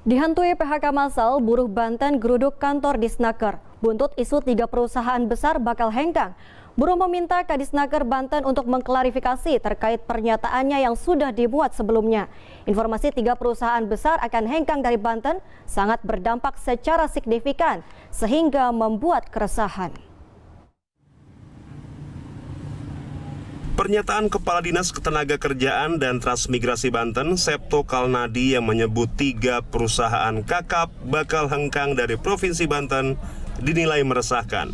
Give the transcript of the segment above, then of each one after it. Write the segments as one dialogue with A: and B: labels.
A: Dihantui PHK massal, buruh Banten geruduk kantor Disnaker. Buntut isu 3 perusahaan besar bakal hengkang. Buruh meminta Kadisnaker Banten untuk mengklarifikasi terkait pernyataannya yang sudah dibuat sebelumnya. Informasi 3 perusahaan besar akan hengkang dari Banten sangat berdampak secara signifikan sehingga membuat keresahan.
B: Pernyataan Kepala Dinas Ketenagakerjaan dan Transmigrasi Banten, Septo Kalnadi, yang menyebut 3 perusahaan kakap bakal hengkang dari Provinsi Banten dinilai meresahkan.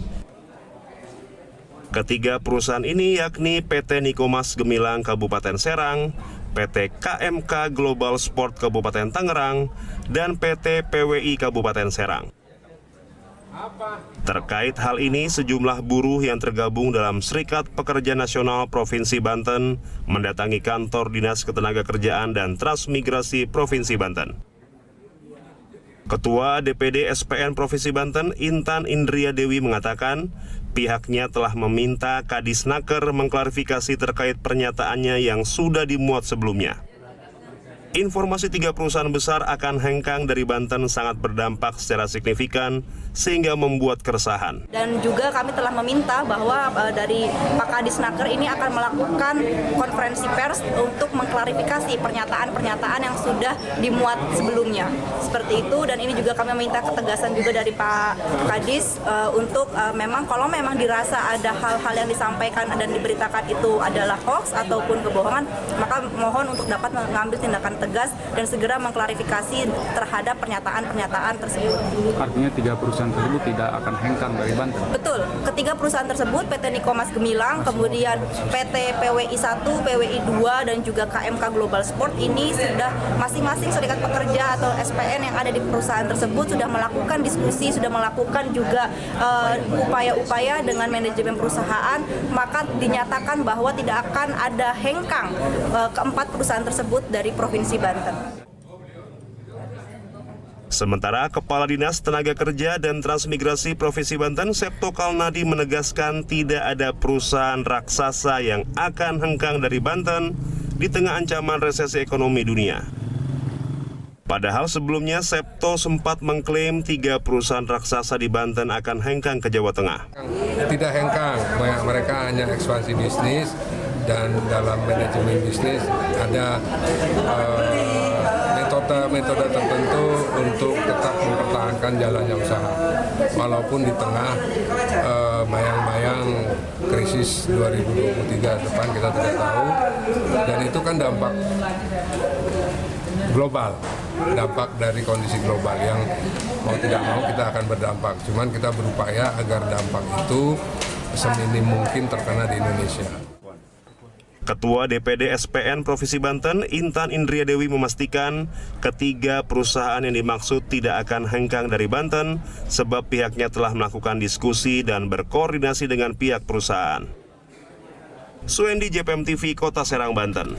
B: Ketiga perusahaan ini yakni PT Nikomas Gemilang Kabupaten Serang, PT KMK Global Sport Kabupaten Tangerang, dan PT PWI Kabupaten Serang. Terkait hal ini, sejumlah buruh yang tergabung dalam Serikat Pekerja Nasional Provinsi Banten mendatangi kantor Dinas Ketenagakerjaan dan Transmigrasi Provinsi Banten. Ketua DPD SPN Provinsi Banten, Intan Indria Dewi, mengatakan pihaknya telah meminta Kadisnaker mengklarifikasi terkait pernyataannya yang sudah dimuat sebelumnya. Informasi 3 perusahaan besar akan hengkang dari Banten sangat berdampak secara signifikan sehingga membuat keresahan.
C: Dan juga kami telah meminta bahwa dari Pak Kadisnaker ini akan melakukan konferensi pers untuk mengklarifikasi pernyataan-pernyataan yang sudah dimuat sebelumnya. Seperti itu, dan ini juga kami meminta ketegasan juga dari Pak Kadis untuk memang kalau memang dirasa ada hal-hal yang disampaikan dan diberitakan itu adalah hoax ataupun kebohongan, maka mohon untuk dapat mengambil tindakan tegas dan segera mengklarifikasi terhadap pernyataan-pernyataan tersebut.
D: Artinya 3 perusahaan tersebut tidak akan hengkang dari Banten?
C: Betul, ketiga perusahaan tersebut PT Nikomas Gemilang, kemudian PT PWI 1, PWI 2, dan juga KMK Global Sport ini sudah masing-masing serikat pekerja atau SPN yang ada di perusahaan tersebut sudah melakukan diskusi, sudah melakukan juga upaya-upaya dengan manajemen perusahaan, maka dinyatakan bahwa tidak akan ada hengkang keempat perusahaan tersebut dari Provinsi Banten.
B: Sementara Kepala Dinas Tenaga Kerja dan Transmigrasi Provinsi Banten, Septo Kalnadi, menegaskan tidak ada perusahaan raksasa yang akan hengkang dari Banten di tengah ancaman resesi ekonomi dunia. Padahal sebelumnya Septo sempat mengklaim 3 perusahaan raksasa di Banten akan hengkang ke Jawa Tengah.
E: Tidak hengkang, mereka hanya ekspansi bisnis, dan dalam manajemen bisnis ada metode tertentu untuk tetap mempertahankan jalannya usaha. Walaupun di tengah bayang-bayang krisis 2023 depan kita tidak tahu, dan itu kan dampak global, dampak dari kondisi global yang mau tidak mau kita akan berdampak. Cuman kita berupaya agar dampak itu seminim mungkin terkena di Indonesia.
B: Ketua DPD SPN Provinsi Banten, Intan Indria Dewi, memastikan ketiga perusahaan yang dimaksud tidak akan hengkang dari Banten sebab pihaknya telah melakukan diskusi dan berkoordinasi dengan pihak perusahaan. Suendi, JPM TV, Kota Serang, Banten.